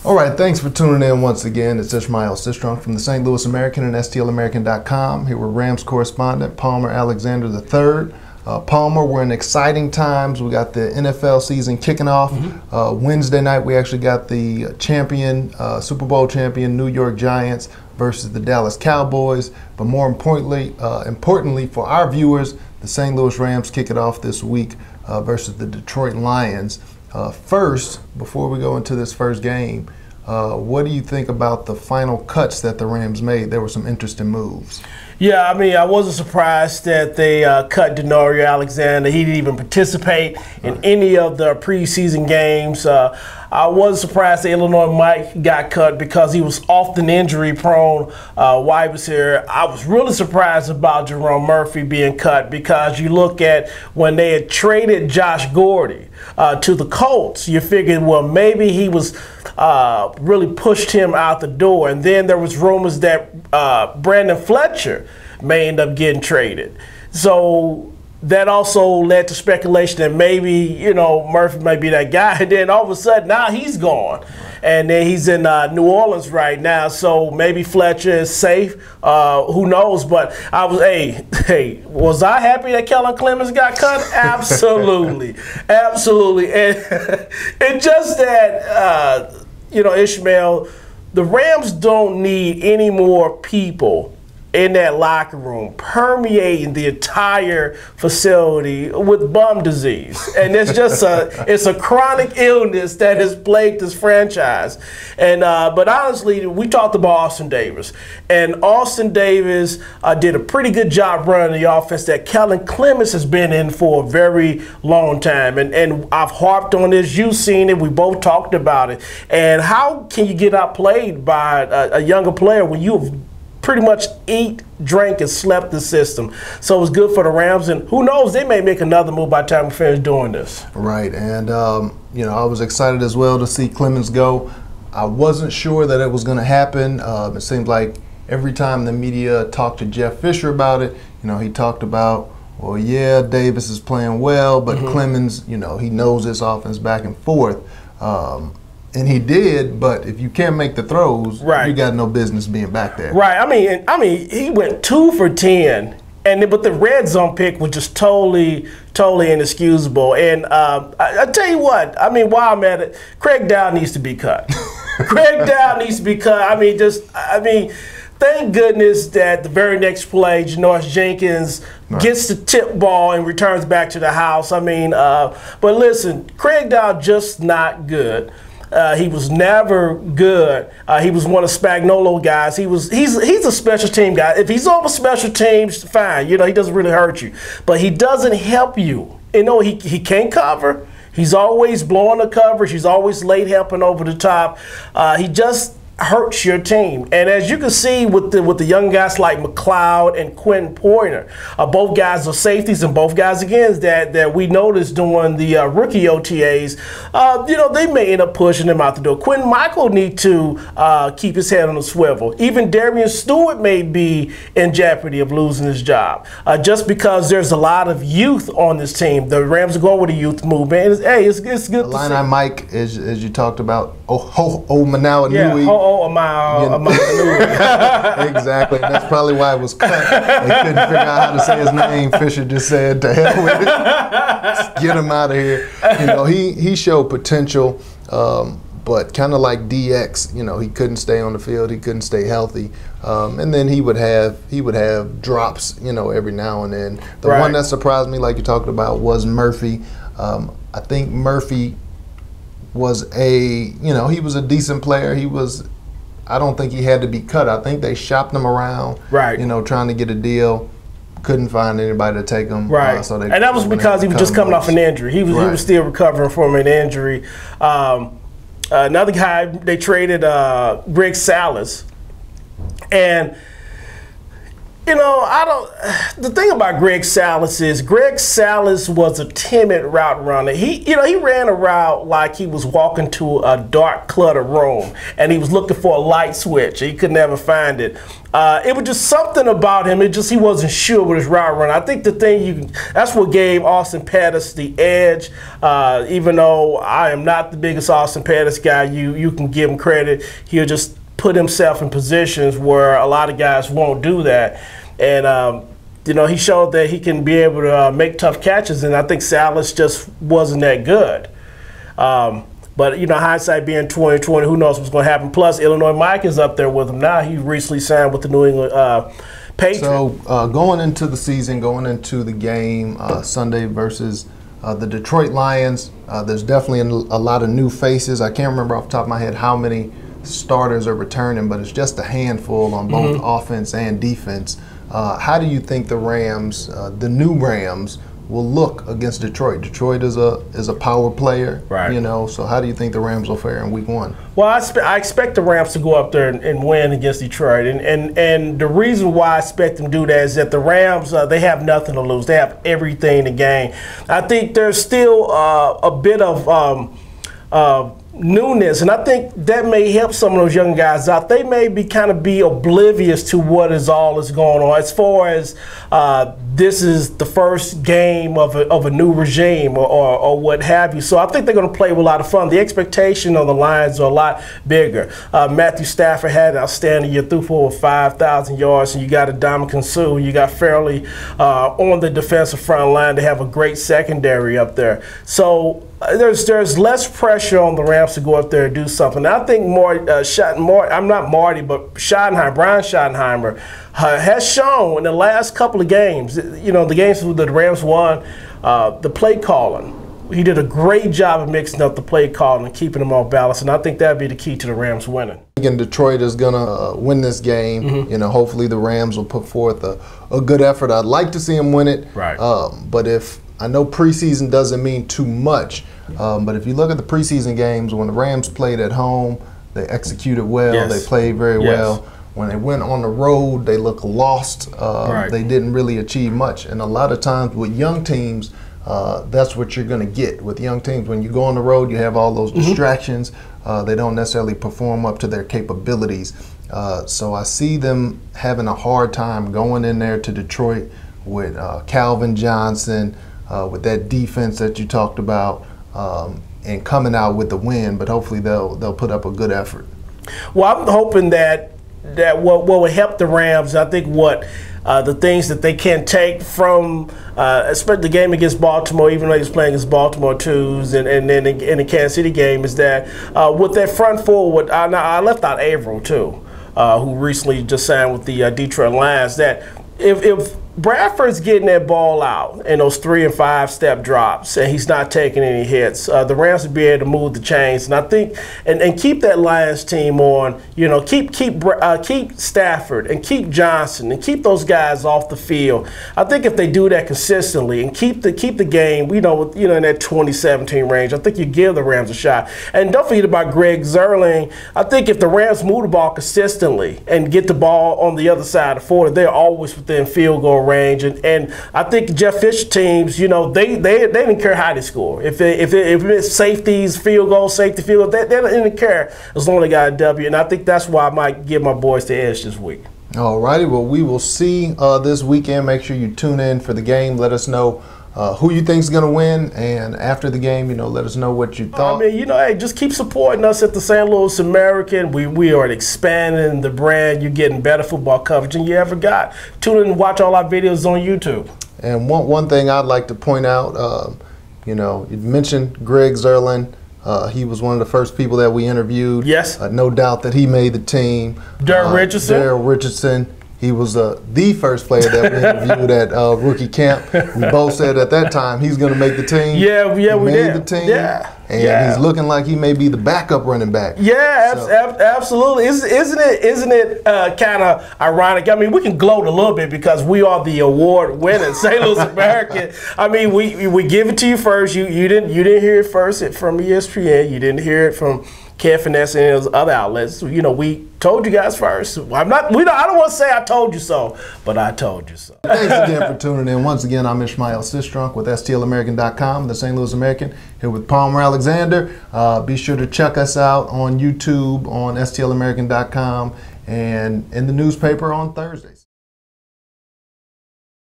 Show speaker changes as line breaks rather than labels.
All right, thanks for tuning in once again. It's Ishmael Sistrunk from the St. Louis American and STLamerican.com. Here with Rams correspondent Palmer Alexander III. Palmer, we're in exciting times. We got the NFL season kicking off. Wednesday night, we actually got the champion, Super Bowl champion, New York Giants versus the Dallas Cowboys. But more importantly for our viewers, the St. Louis Rams kick it off this week versus the Detroit Lions. First, before we go into this first game, what do you think about the final cuts that the Rams made? There were some interesting moves.
Yeah, I mean, I wasn't surprised that they cut Denorio Alexander. He didn't even participate in any of the preseason games. I was surprised that Illinois Mike got cut because he was often injury-prone wide receiver. I was really surprised about Jerome Murphy being cut because you look at when they had traded Josh Gordy to the Colts, you figured, well, maybe he was really pushed him out the door. And then there was rumors that Brandon Fletcher may end up getting traded. So that also led to speculation that maybe, you know, Murphy might be that guy. And then all of a sudden, now he's gone. And then he's in New Orleans right now. So maybe Fletcher is safe. Who knows? But I was, was I happy that Kellen Clemens got cut? Absolutely. Absolutely. And just that, you know, Ishmael, the Rams don't need any more people in that locker room permeating the entire facility with bum disease. And it's just it's a chronic illness that has plagued this franchise. And but honestly, we talked about Austin Davis, and Austin Davis did a pretty good job running the offense that Kellen Clemens has been in for a very long time. And I've harped on this. You've seen it. We both talked about it. And how can you get outplayed by a younger player when you've pretty much ate, drank, and slept the system? So it was good for the Rams, and who knows, they may make another move by the time we finish doing this.
Right, and you know, I was excited as well to see Clemens go. I wasn't sure that it was going to happen. It seemed like every time the media talked to Jeff Fisher about it, you know, he talked about, well, yeah, Davis is playing well, but Clemens, you know, he knows this offense back and forth. And he did, but if you can't make the throws, you got no business being back there.
Right. I mean, he went 2 for 10, but the red zone pick was just totally inexcusable. And I tell you what, I mean, while I'm at it, Craig Dow needs to be cut. Craig Dow needs to be cut. I mean, thank goodness that the very next play, Janoris Jenkins gets the tip ball and returns back to the house. I mean, but listen, Craig Dow just not good. He was never good. He was one of Spagnuolo guys. He's a special team guy. If he's over special teams, fine. You know, he doesn't really hurt you, but he doesn't help you. You know, he can't cover. He's always blowing the coverage. He's always late helping over the top. He just hurts your team. And as you can see with the young guys like McLeod and Quentin Poyer, both guys are safeties, and both guys, again, that we noticed during the rookie OTAs, you know, they may end up pushing them out the door. Quentin Michael need to keep his head on the swivel. Even Darian Stewart may be in jeopardy of losing his job just because there's a lot of youth on this team. The Rams are going with a youth movement. It's good to see.
Illini Mike, as you talked about, Manawa Nui. Exactly. And that's probably why it was cut. They couldn't figure out how to say his name. Fisher just said, to hell with it. Get him out of here. You know, he showed potential, but kind of like DX, you know, he couldn't stay on the field. He couldn't stay healthy. And then he would have drops, you know, every now and then. The one that surprised me, like you talked about, was Murphy. I think Murphy was he was a decent player. I don't think he had to be cut. I think they shopped him around, you know, trying to get a deal. Couldn't find anybody to take him.
So and that was because he was just coming off an injury. He was still recovering from an injury. Another guy, they traded Greg Salas. And You know, I don't. The thing about Greg Salas is Greg Salas was a timid route runner. He ran a route like he was walking to a dark, cluttered room, and he was looking for a light switch. He could never find it. It was just something about him. He wasn't sure with his route run. I think the thing that's what gave Austin Pettis the edge. Even though I am not the biggest Austin Pettis guy, you can give him credit. He'll just put himself in positions where a lot of guys won't do that. And, he showed that he can be able to make tough catches, and I think Salas just wasn't that good. But, hindsight being 2020, who knows what's going to happen. Plus, Illinois Mike is up there with him now. He recently signed with the New England Patriots.
So going into the season, going into the game Sunday versus the Detroit Lions, there's definitely a lot of new faces. I can't remember off the top of my head how many starters are returning, but it's just a handful on both offense and defense. How do you think the Rams, the new Rams, will look against Detroit? Detroit is a power player,
right?
So how do you think the Rams will fare in Week 1?
Well, I expect the Rams to go up there and win against Detroit, and the reason why I expect them to do that is that the Rams, they have nothing to lose. They have everything to gain. I think there's still a bit of newness, and I think that may help some of those young guys out. They may be oblivious to what is going on as far as this is the first game of a new regime or what have you. So I think they're going to play with a lot of fun. The expectation on the Lions are a lot bigger. Matthew Stafford had an outstanding year, threw for over 5,000 yards, and you got Ndamukong Suh, you got Fairley on the defensive front line. They have a great secondary up there. So there's less pressure on the Rams to go up there and do something. I think Brian Schottenheimer has shown in the last couple of games, the games that the Rams won, the play calling. He did a great job of mixing up the play calling and keeping them all balanced, and I think that'd be the key to the Rams winning.
Again, Detroit is going to win this game. Hopefully the Rams will put forth a good effort. I'd like to see them win it.
Right.
But I know preseason doesn't mean too much, but if you look at the preseason games, when the Rams played at home, they executed well.
Yes.
They played very well. When they went on the road, they looked lost.
Right.
They didn't really achieve much. And a lot of times with young teams, that's what you're going to get with young teams. When you go on the road, you have all those distractions. They don't necessarily perform up to their capabilities. So I see them having a hard time going in there to Detroit with Calvin Johnson, with that defense that you talked about, and coming out with the win. But hopefully they'll put up a good effort.
Well, I'm hoping that what will help the Rams, I think the things that they can take from, especially the game against Baltimore, even though he's playing against Baltimore twos, and then in the Kansas City game, is that with that front forward, I left out Averill too, who recently just signed with the Detroit Lions, that if Bradford's getting that ball out in those 3- and 5-step drops, and he's not taking any hits, the Rams will be able to move the chains, and I think and keep that Lions team on. Keep Stafford and keep Johnson and keep those guys off the field. I think if they do that consistently and keep the game, in that 2017 range, I think you give the Rams a shot. And don't forget about Greg Zerling. I think if the Rams move the ball consistently and get the ball on the other side of 40, they're always within field goal range, and I think Jeff Fisher teams, they didn't care how they score. If it's safeties, field goal, safety field goal, they didn't care as long as they got a W. And I think that's why I might give my boys the edge this week.
All righty. Well, we will see this weekend. Make sure you tune in for the game. Let us know who you think is going to win, and after the game, let us know what you thought.
Hey, just keep supporting us at the St. Louis American. We are expanding the brand. You're getting better football coverage than you ever got. Tune in and watch all our videos on YouTube.
And one thing I'd like to point out, you mentioned Greg Zerling. He was one of the first people that we interviewed.
Yes.
No doubt that he made the team.
Daryl
Richardson. He was the first player that we interviewed at rookie camp. We both said at that time he's going to make the team.
Yeah,
we made the team.
Yeah.
And he's looking like he may be the backup running back.
Yeah, absolutely. Isn't it kind of ironic? We can gloat a little bit because we are the award-winning St. Louis American. We give it to you first. You didn't hear it first from ESPN. You didn't hear it from can't finesse any of those other outlets. You know, we told you guys first. I don't want to say I told you so, but I told you so.
Thanks again for tuning in. Once again, I'm Ishmael Sistrunk with stlamerican.com, the St. Louis American, here with Palmer Alexander. Be sure to check us out on YouTube, on stlamerican.com, and in the newspaper on Thursdays.